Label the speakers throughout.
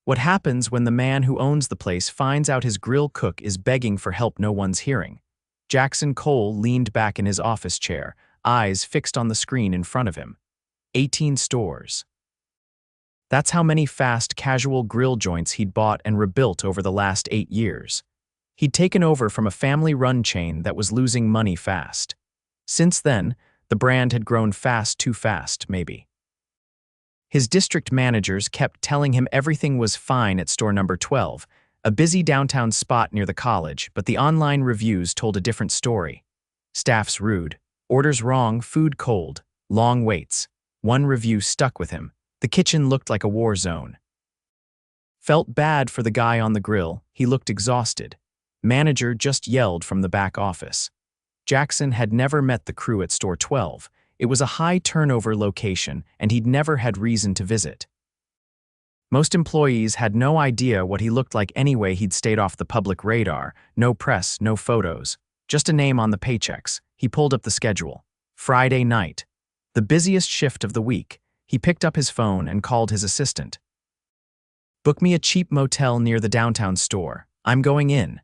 Speaker 1: What happens when the man who owns the place finds out his grill cook is begging for help no one's hearing? Jackson Cole leaned back in his office chair, eyes fixed on the screen in front of him. 18 stores. That's how many fast, casual grill joints he'd bought and rebuilt over the last 8 years. He'd taken over from a family-run chain that was losing money fast. Since then, the brand had grown fast, too fast, maybe. His district managers kept telling him everything was fine at store number 12, a busy downtown spot near the college, but the online reviews told a different story. Staff's rude, orders wrong, food cold, long waits. One review stuck with him. The kitchen looked like a war zone. Felt bad for the guy on the grill. He looked exhausted. Manager just yelled from the back office. Jackson had never met the crew at store 12. It was a high-turnover location, and he'd never had reason to visit. Most employees had no idea what he looked like anyway. He'd stayed off the public radar. No press, no photos. Just a name on the paychecks. He pulled up the schedule. Friday night. The busiest shift of the week. He picked up his phone and called his assistant. "Book me a cheap motel near the downtown store. I'm going in."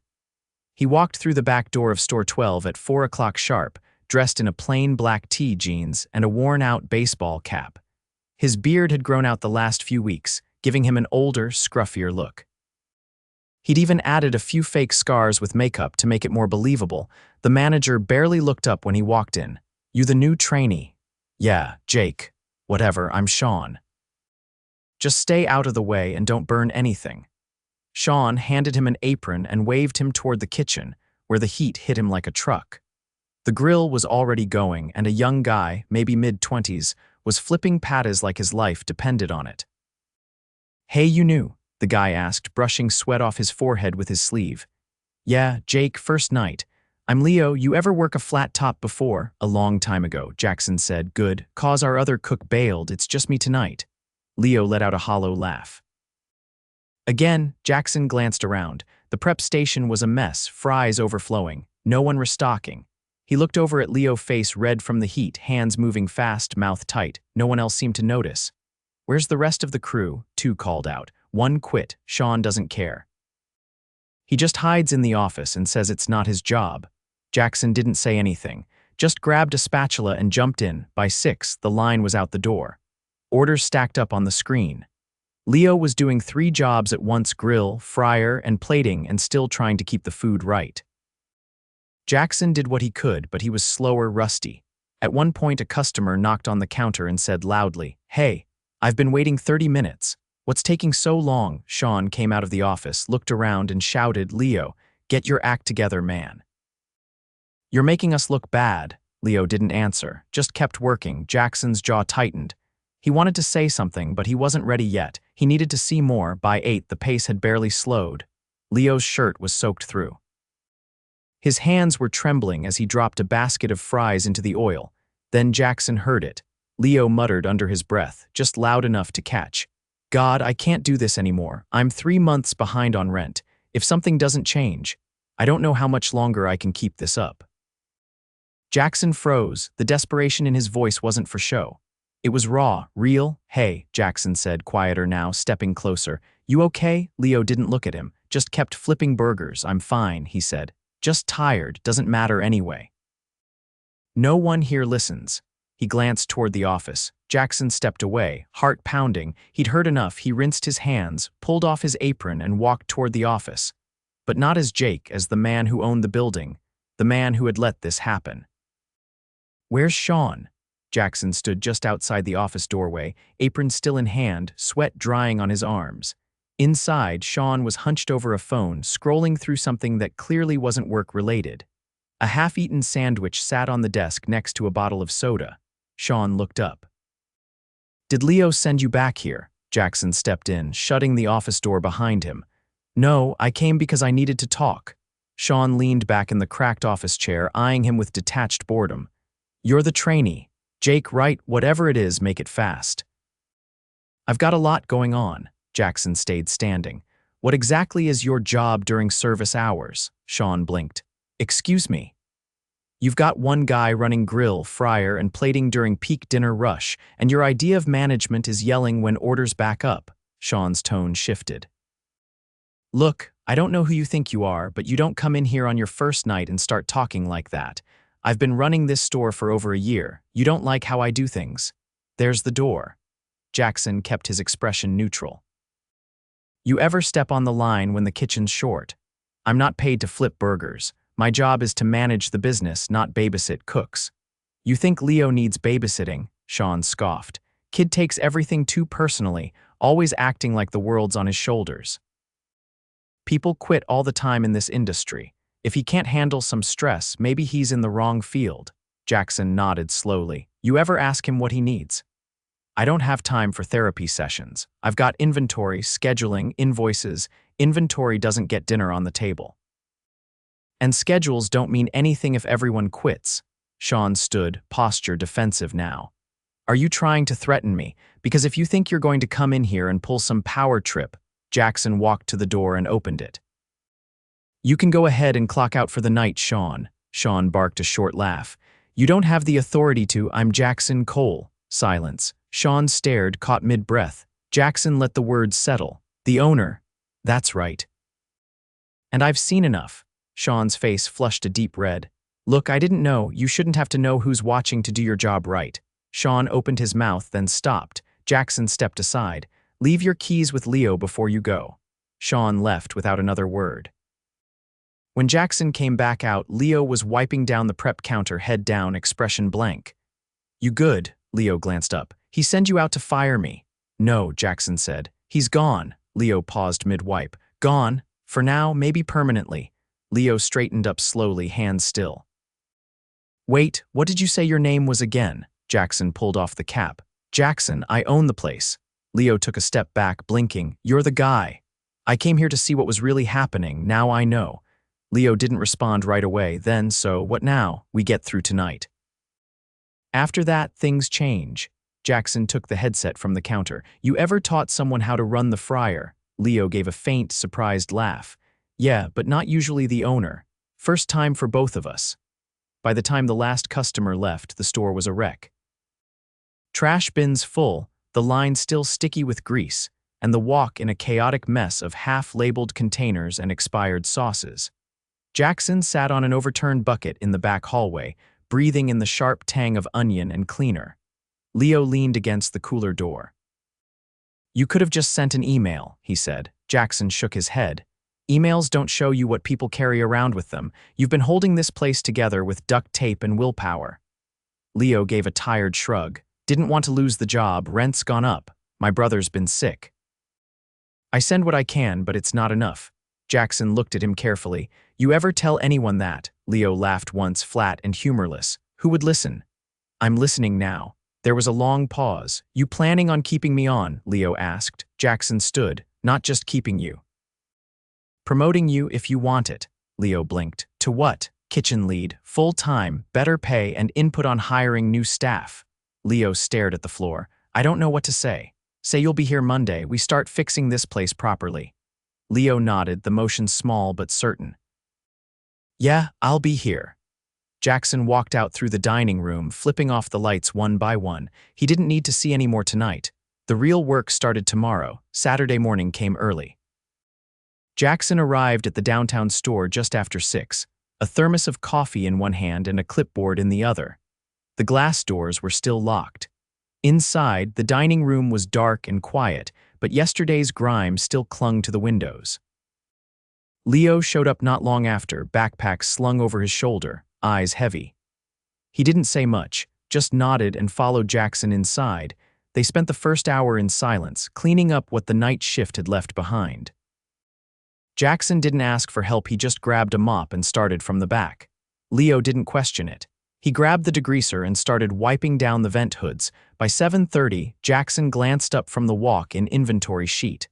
Speaker 1: He walked through the back door of store 12 at 4 o'clock sharp, dressed in a plain black tee jeans and a worn-out baseball cap. His beard had grown out the last few weeks, giving him an older, scruffier look. He'd even added a few fake scars with makeup to make it more believable. The manager barely looked up when he walked in. "You the new trainee?" "Yeah, Jake. Whatever, I'm Sean." "Just stay out of the way and don't burn anything." Sean handed him an apron and waved him toward the kitchen, where the heat hit him like a truck. The grill was already going, and a young guy, maybe mid-20s, was flipping patties like his life depended on it. "Hey, you new?" the guy asked, brushing sweat off his forehead with his sleeve. "Yeah, Jake, first night. I'm Leo. You ever work a flat top before?" "A long time ago," Jackson said. "Good, 'cause our other cook bailed. It's just me tonight." Leo let out a hollow laugh. Again, Jackson glanced around. The prep station was a mess, fries overflowing, no one restocking. He looked over at Leo, face red from the heat, hands moving fast, mouth tight. No one else seemed to notice. "Where's the rest of the crew?" Two called out. "One quit. Sean doesn't care. He just hides in the office and says it's not his job." Jackson didn't say anything, just grabbed a spatula and jumped in. By 6, the line was out the door. Orders stacked up on the screen. Leo was doing 3 jobs at once: grill, fryer, and plating, and still trying to keep the food right. Jackson did what he could, but he was slower, rusty. At one point, a customer knocked on the counter and said loudly, "Hey, I've been waiting 30 minutes. What's taking so long?" Sean came out of the office, looked around, and shouted, "Leo, get your act together, man. You're making us look bad." Leo didn't answer, just kept working. Jackson's jaw tightened. He wanted to say something, but he wasn't ready yet. He needed to see more. By 8, the pace had barely slowed. Leo's shirt was soaked through. His hands were trembling as he dropped a basket of fries into the oil. Then Jackson heard it. Leo muttered under his breath, just loud enough to catch. "God, I can't do this anymore. I'm 3 months behind on rent. If something doesn't change, I don't know how much longer I can keep this up." Jackson froze. The desperation in his voice wasn't for show. It was raw, real. "Hey," Jackson said, quieter now, stepping closer. "You okay?" Leo didn't look at him, just kept flipping burgers. "I'm fine," he said. "Just tired. Doesn't matter anyway." "No one here listens." He glanced toward the office. Jackson stepped away, heart pounding. He'd heard enough. He rinsed his hands, pulled off his apron, and walked toward the office. But not as Jake, as the man who owned the building, the man who had let this happen. "Where's Sean?" Jackson stood just outside the office doorway, apron still in hand, sweat drying on his arms. Inside, Sean was hunched over a phone, scrolling through something that clearly wasn't work-related. A half-eaten sandwich sat on the desk next to a bottle of soda. Sean looked up. "Did Leo send you back here?" Jackson stepped in, shutting the office door behind him. "No, I came because I needed to talk." Sean leaned back in the cracked office chair, eyeing him with detached boredom. "You're the trainee. Jake, right? Whatever it is, make it fast." "I've got a lot going on." Jackson stayed standing. "What exactly is your job during service hours?" Sean blinked. "Excuse me?" "You've got one guy running grill, fryer, and plating during peak dinner rush, and your idea of management is yelling when orders back up." Sean's tone shifted. Look, I don't know who you think you are, but you don't come in here on your first night and start talking like that. I've been running this store for over a year. You don't like how I do things. There's the door. Jackson kept his expression neutral. You ever step on the line when the kitchen's short? I'm not paid to flip burgers. My job is to manage the business, not babysit cooks. You think Leo needs babysitting? Sean scoffed. Kid takes everything too personally, always acting like the world's on his shoulders. People quit all the time in this industry. If he can't handle some stress, maybe he's in the wrong field. Jackson nodded slowly. You ever ask him what he needs? I don't have time for therapy sessions. I've got inventory, scheduling, invoices. Inventory doesn't get dinner on the table. And schedules don't mean anything if everyone quits. Sean stood, posture defensive now. Are you trying to threaten me? Because if you think you're going to come in here and pull some power trip, Jackson walked to the door and opened it. You can go ahead and clock out for the night, Sean. Sean barked a short laugh. You don't have the authority to. I'm Jackson Cole. Silence. Sean stared, caught mid-breath. Jackson let the words settle. The owner. That's right. And I've seen enough. Sean's face flushed a deep red. Look, I didn't know. You shouldn't have to know who's watching to do your job right. Sean opened his mouth, then stopped. Jackson stepped aside. Leave your keys with Leo before you go. Sean left without another word. When Jackson came back out, Leo was wiping down the prep counter, head down, expression blank. You good? Leo glanced up. He sent you out to fire me. No, Jackson said. He's gone. Leo paused mid-wipe. Gone? For now, maybe permanently. Leo straightened up slowly, hands still. Wait, what did you say your name was again? Jackson pulled off the cap. Jackson, I own the place. Leo took a step back, blinking. You're the guy. I came here to see what was really happening. Now I know. Leo didn't respond right away. Then, so what now? We get through tonight. After that, things change. Jackson took the headset from the counter. You ever taught someone how to run the fryer? Leo gave a faint, surprised laugh. Yeah, but not usually the owner. First time for both of us. By the time the last customer left, the store was a wreck. Trash bins full, the line still sticky with grease, and the walk in a chaotic mess of half-labeled containers and expired sauces. Jackson sat on an overturned bucket in the back hallway, breathing in the sharp tang of onion and cleaner. Leo leaned against the cooler door. You could have just sent an email, he said. Jackson shook his head. Emails don't show you what people carry around with them. You've been holding this place together with duct tape and willpower. Leo gave a tired shrug. Didn't want to lose the job, rent's gone up. My brother's been sick. I send what I can, but it's not enough. Jackson looked at him carefully. You ever tell anyone that? Leo laughed once, flat and humorless. Who would listen? I'm listening now. There was a long pause. You planning on keeping me on? Leo asked. Jackson stood. Not just keeping you. Promoting you if you want it. Leo blinked. To what? Kitchen lead, full-time, better pay, and input on hiring new staff. Leo stared at the floor. I don't know what to say. Say you'll be here Monday. We start fixing this place properly. Leo nodded, the motion small but certain. Yeah, I'll be here. Jackson walked out through the dining room, flipping off the lights one by one. He didn't need to see any more tonight. The real work started tomorrow. Saturday morning came early. Jackson arrived at the downtown store just after 6, a thermos of coffee in one hand and a clipboard in the other. The glass doors were still locked. Inside, the dining room was dark and quiet, but yesterday's grime still clung to the windows. Leo showed up not long after, backpack slung over his shoulder, eyes heavy. He didn't say much, just nodded and followed Jackson inside. They spent the first hour in silence, cleaning up what the night shift had left behind. Jackson didn't ask for help, he just grabbed a mop and started from the back. Leo didn't question it. He grabbed the degreaser and started wiping down the vent hoods. By 7:30, Jackson glanced up from the walk in inventory sheet.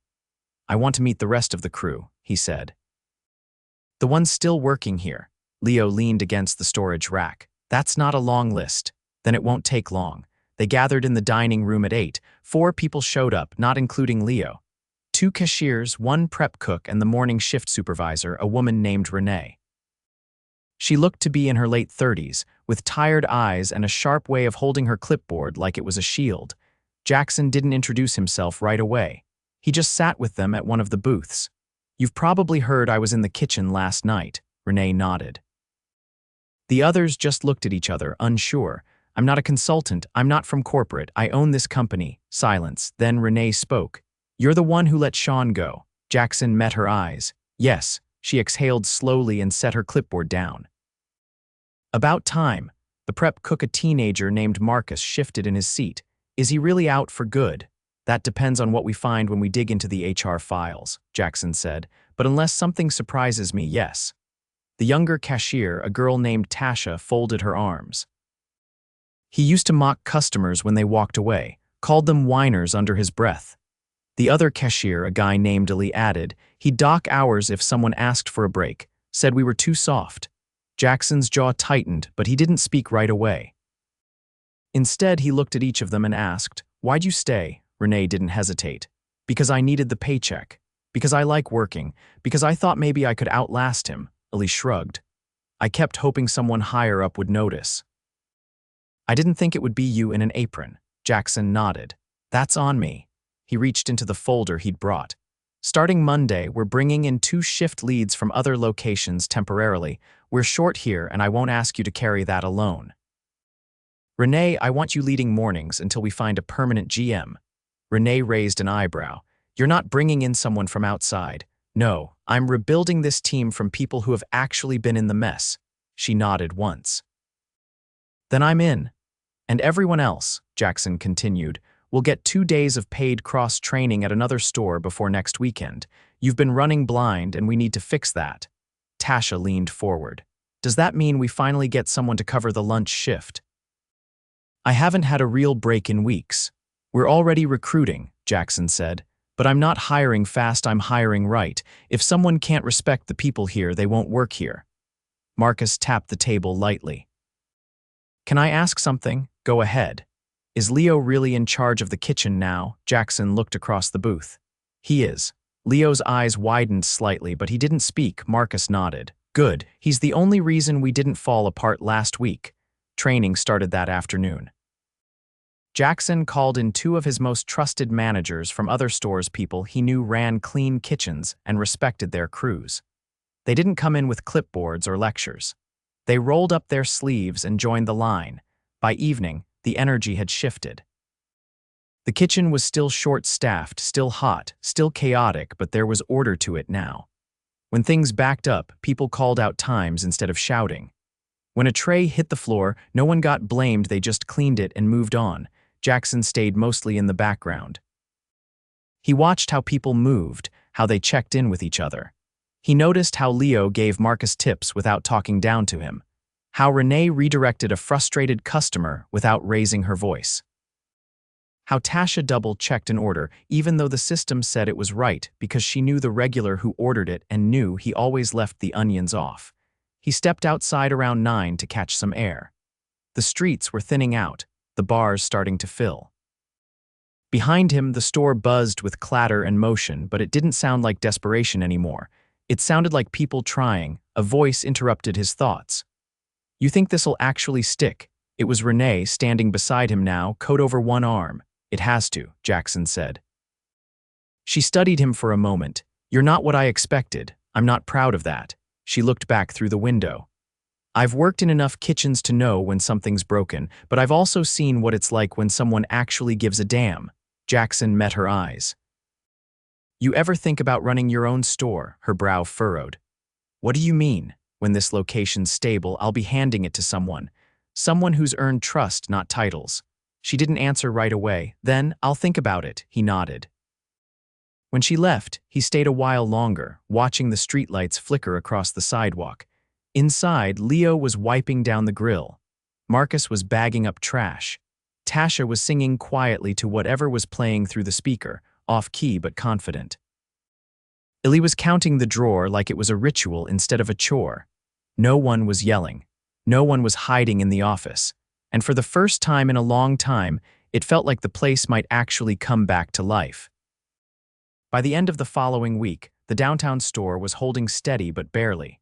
Speaker 1: I want to meet the rest of the crew, he said. The ones still working here. Leo leaned against the storage rack. That's not a long list. Then it won't take long. They gathered in the dining room at 8. 4 people showed up, not including Leo. 2 cashiers, 1 prep cook, and the morning shift supervisor, a woman named Renee. She looked to be in her late 30s, with tired eyes and a sharp way of holding her clipboard like it was a shield. Jackson didn't introduce himself right away. He just sat with them at one of the booths. You've probably heard I was in the kitchen last night, Renee nodded. The others just looked at each other, unsure. I'm not a consultant, I'm not from corporate, I own this company. Silence. Then Renee spoke. You're the one who let Sean go. Jackson met her eyes. Yes, she exhaled slowly and set her clipboard down. About time. The prep cook, a teenager named Marcus, shifted in his seat. Is he really out for good? That depends on what we find when we dig into the HR files, Jackson said, but unless something surprises me, yes. The younger cashier, a girl named Tasha, folded her arms. He used to mock customers when they walked away, called them whiners under his breath. The other cashier, a guy named Ali, added, he'd dock hours if someone asked for a break, said we were too soft. Jackson's jaw tightened, but he didn't speak right away. Instead, he looked at each of them and asked, why'd you stay? Renee didn't hesitate. Because I needed the paycheck. Because I like working. Because I thought maybe I could outlast him. Ali shrugged. I kept hoping someone higher up would notice. I didn't think it would be you in an apron. Jackson nodded. That's on me. He reached into the folder he'd brought. Starting Monday, we're bringing in 2 shift leads from other locations temporarily. We're short here, and I won't ask you to carry that alone. Renee, I want you leading mornings until we find a permanent GM. Renee raised an eyebrow. You're not bringing in someone from outside. No, I'm rebuilding this team from people who have actually been in the mess. She nodded once. Then I'm in. And everyone else, Jackson continued, will get 2 days of paid cross-training at another store before next weekend. You've been running blind, and we need to fix that. Tasha leaned forward. Does that mean we finally get someone to cover the lunch shift? I haven't had a real break in weeks. We're already recruiting, Jackson said. But I'm not hiring fast, I'm hiring right. If someone can't respect the people here, they won't work here. Marcus tapped the table lightly. Can I ask something? Go ahead. Is Leo really in charge of the kitchen now? Jackson looked across the booth. He is. Leo's eyes widened slightly, but he didn't speak. Marcus nodded. Good. He's the only reason we didn't fall apart last week. Training started that afternoon. Jackson called in 2 of his most trusted managers from other stores, people he knew ran clean kitchens and respected their crews. They didn't come in with clipboards or lectures. They rolled up their sleeves and joined the line. By evening, the energy had shifted. The kitchen was still short-staffed, still hot, still chaotic, but there was order to it now. When things backed up, people called out times instead of shouting. When a tray hit the floor, no one got blamed, they just cleaned it and moved on. Jackson stayed mostly in the background. He watched how people moved, how they checked in with each other. He noticed how Leo gave Marcus tips without talking down to him, how Renee redirected a frustrated customer without raising her voice, how Tasha double-checked an order even though the system said it was right because she knew the regular who ordered it and knew he always left the onions off. He stepped outside around 9 to catch some air. The streets were thinning out, the bars starting to fill. Behind him, the store buzzed with clatter and motion, but it didn't sound like desperation anymore. It sounded like people trying. A voice interrupted his thoughts. You think this'll actually stick? It was Renee standing beside him now, coat over one arm. It has to, Jackson said. She studied him for a moment. You're not what I expected. I'm not proud of that. She looked back through the window. I've worked in enough kitchens to know when something's broken, but I've also seen what it's like when someone actually gives a damn. Jackson met her eyes. You ever think about running your own store? Her brow furrowed. What do you mean? When this location's stable, I'll be handing it to someone. Someone who's earned trust, not titles. She didn't answer right away. Then, I'll think about it, he nodded. When she left, he stayed a while longer, watching the streetlights flicker across the sidewalk. Inside, Leo was wiping down the grill. Marcus was bagging up trash. Tasha was singing quietly to whatever was playing through the speaker, off-key but confident. Illy was counting the drawer like it was a ritual instead of a chore. No one was yelling. No one was hiding in the office. And for the first time in a long time, it felt like the place might actually come back to life. By the end of the following week, the downtown store was holding steady but barely.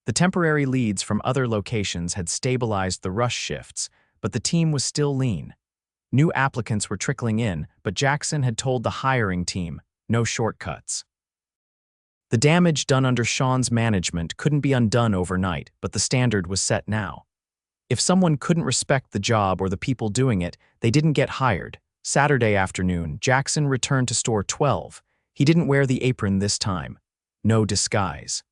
Speaker 1: The temporary leads from other locations had stabilized the rush shifts, but the team was still lean. New applicants were trickling in, but Jackson had told the hiring team, no shortcuts. The damage done under Sean's management couldn't be undone overnight, but the standard was set now. If someone couldn't respect the job or the people doing it, they didn't get hired. Saturday afternoon, Jackson returned to store 12. He didn't wear the apron this time. No disguise.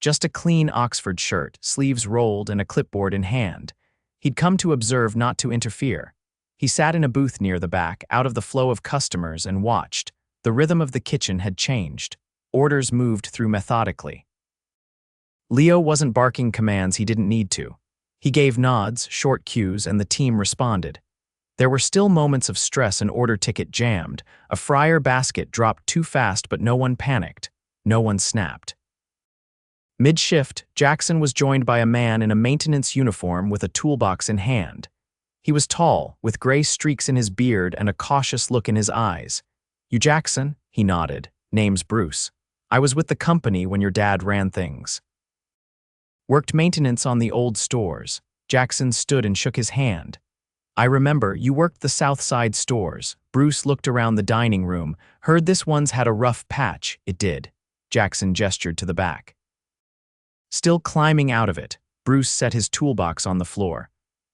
Speaker 1: Just a clean Oxford shirt, sleeves rolled and a clipboard in hand. He'd come to observe, not to interfere. He sat in a booth near the back, out of the flow of customers, and watched. The rhythm of the kitchen had changed. Orders moved through methodically. Leo wasn't barking commands he didn't need to. He gave nods, short cues, and the team responded. There were still moments of stress. An order ticket jammed. A fryer basket dropped too fast, but no one panicked. No one snapped. Mid-shift, Jackson was joined by a man in a maintenance uniform with a toolbox in hand. He was tall, with gray streaks in his beard and a cautious look in his eyes. "You Jackson?" He nodded. "Name's Bruce. I was with the company when your dad ran things." "Worked maintenance on the old stores." Jackson stood and shook his hand. "I remember, you worked the South Side stores." Bruce looked around the dining room. "Heard this one's had a rough patch." "It did." Jackson gestured to the back. Still climbing out of it, Bruce set his toolbox on the floor.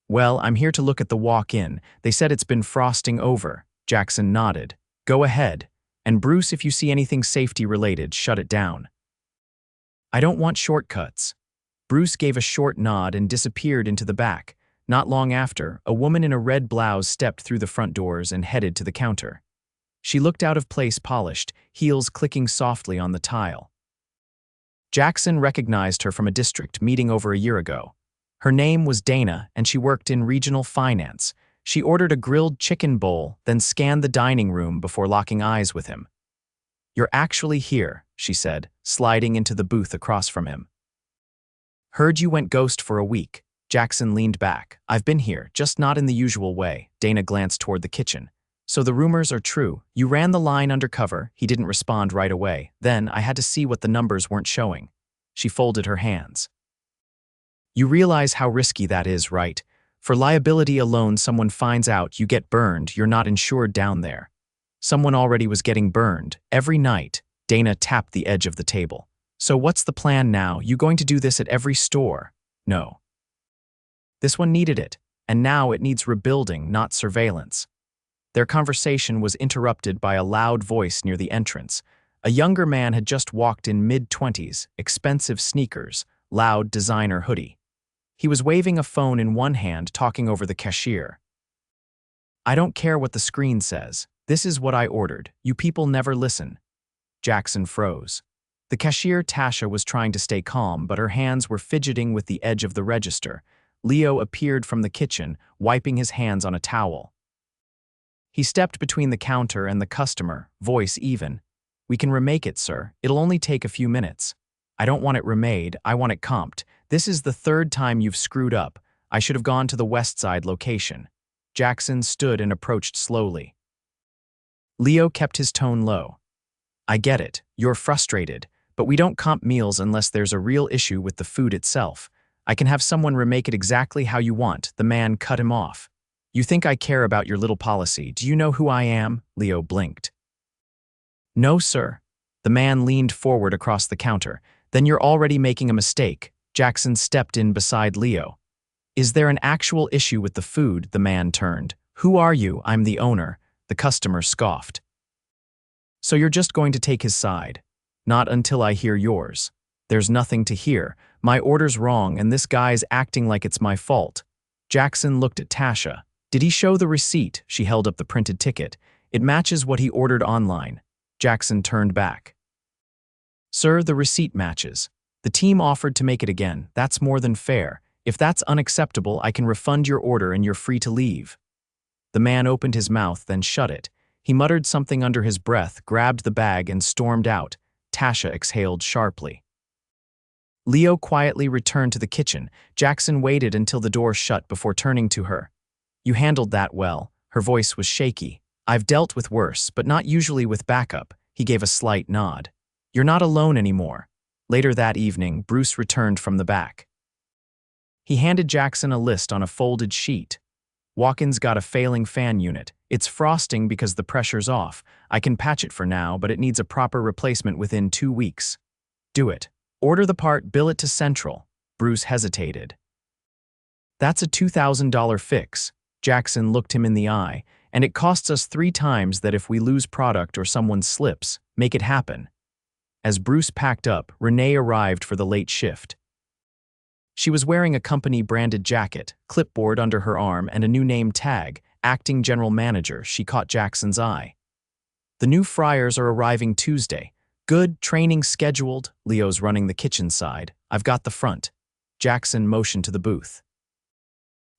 Speaker 1: "Well, I'm here to look at the walk-in. They said it's been frosting over." Jackson nodded. "Go ahead. And Bruce, if you see anything safety-related, shut it down." "I don't want shortcuts." Bruce gave a short nod and disappeared into the back. Not long after, a woman in a red blouse stepped through the front doors and headed to the counter. She looked out of place, polished, heels clicking softly on the tile. Jackson recognized her from a district meeting over a year ago. Her name was Dana, and she worked in regional finance. She ordered a grilled chicken bowl, then scanned the dining room before locking eyes with him. "You're actually here," she said, sliding into the booth across from him. "Heard you went ghost for a week." Jackson leaned back. "I've been here, just not in the usual way." Dana glanced toward the kitchen. "So the rumors are true. You ran the line undercover." He didn't respond right away. "Then I had to see what the numbers weren't showing." She folded her hands. "You realize how risky that is, right? For liability alone, someone finds out, you get burned, you're not insured down there." Someone already was getting burned. Every night. Dana tapped the edge of the table. "So what's the plan now? You going to do this at every store?" "No. This one needed it, and now it needs rebuilding, not surveillance." Their conversation was interrupted by a loud voice near the entrance. A younger man had just walked in mid-20s, expensive sneakers, loud designer hoodie. He was waving a phone in one hand, talking over the cashier. "I don't care what the screen says. This is what I ordered. You people never listen." Jackson froze. The cashier, Tasha, was trying to stay calm, but her hands were fidgeting with the edge of the register. Leo appeared from the kitchen, wiping his hands on a towel. He stepped between the counter and the customer, voice even. "We can remake it, sir. It'll only take a few minutes." "I don't want it remade, I want it comped. This is the third time you've screwed up. I should have gone to the West Side location." Jackson stood and approached slowly. Leo kept his tone low. "I get it. You're frustrated. But we don't comp meals unless there's a real issue with the food itself. I can have someone remake it exactly how you want." The man cut him off. "You think I care about your little policy? Do you know who I am?" Leo blinked. "No, sir." The man leaned forward across the counter. "Then you're already making a mistake." Jackson stepped in beside Leo. "Is there an actual issue with the food?" The man turned. "Who are you?" "I'm the owner." The customer scoffed. "So you're just going to take his side?" "Not until I hear yours." "There's nothing to hear. My order's wrong and this guy's acting like it's my fault." Jackson looked at Tasha. "Did he show the receipt?" She held up the printed ticket. "It matches what he ordered online." Jackson turned back. "Sir, the receipt matches. The team offered to make it again. That's more than fair. If that's unacceptable, I can refund your order and you're free to leave." The man opened his mouth, then shut it. He muttered something under his breath, grabbed the bag, and stormed out. Tasha exhaled sharply. Leo quietly returned to the kitchen. Jackson waited until the door shut before turning to her. "You handled that well." Her voice was shaky. "I've dealt with worse, but not usually with backup." He gave a slight nod. "You're not alone anymore." Later that evening, Bruce returned from the back. He handed Jackson a list on a folded sheet. "Walk-in's got a failing fan unit. It's frosting because the pressure's off. I can patch it for now, but it needs a proper replacement within 2 weeks. Do it. Order the part, bill it to Central. Bruce hesitated. That's a $2,000 fix. Jackson looked him in the eye, and it costs us 3 times that if we lose product or someone slips. Make it happen. As Bruce packed up, Renee arrived for the late shift. She was wearing a company-branded jacket, clipboard under her arm, and a new name tag, acting general manager. She caught Jackson's eye. The new fryers are arriving Tuesday. Good, training scheduled. Leo's running the kitchen side. I've got the front. Jackson motioned to the booth.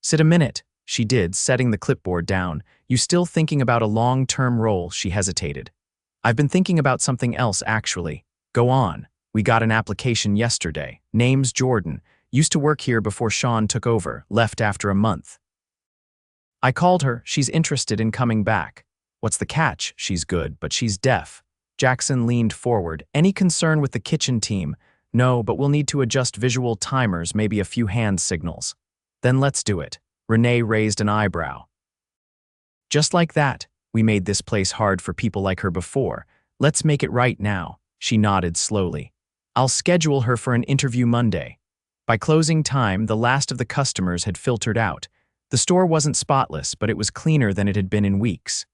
Speaker 1: Sit a minute. She did, setting the clipboard down. You still thinking about a long-term role? She hesitated. I've been thinking about something else, actually. Go on. We got an application yesterday. Name's Jordan. Used to work here before Sean took over, left after a month. I called her. She's interested in coming back. What's the catch? She's good, but she's deaf. Jackson leaned forward. Any concern with the kitchen team? No, but we'll need to adjust visual timers, maybe a few hand signals. Then let's do it. Renee raised an eyebrow. Just like that. We made this place hard for people like her before. Let's make it right now. She nodded slowly. I'll schedule her for an interview Monday. By closing time, the last of the customers had filtered out. The store wasn't spotless, but it was cleaner than it had been in weeks.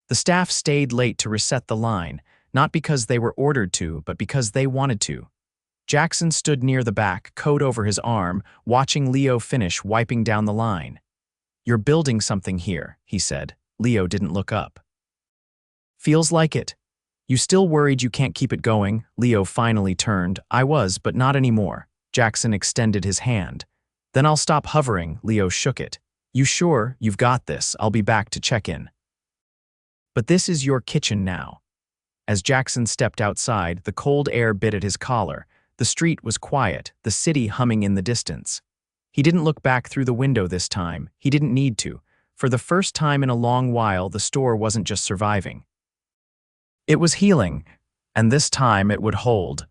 Speaker 1: The staff stayed late to reset the line, not because they were ordered to, but because they wanted to. Jackson stood near the back, coat over his arm, watching Leo finish wiping down the line. You're building something here, he said. Leo didn't look up. Feels like it. You still worried you can't keep it going? Leo finally turned. I was, but not anymore. Jackson extended his hand. Then I'll stop hovering. Leo shook it. You sure? You've got this. I'll be back to check in. But this is your kitchen now. As Jackson stepped outside, the cold air bit at his collar. The street was quiet, the city humming in the distance. He didn't look back through the window this time. He didn't need to. For the first time in a long while, the store wasn't just surviving. It was healing, and this time it would hold.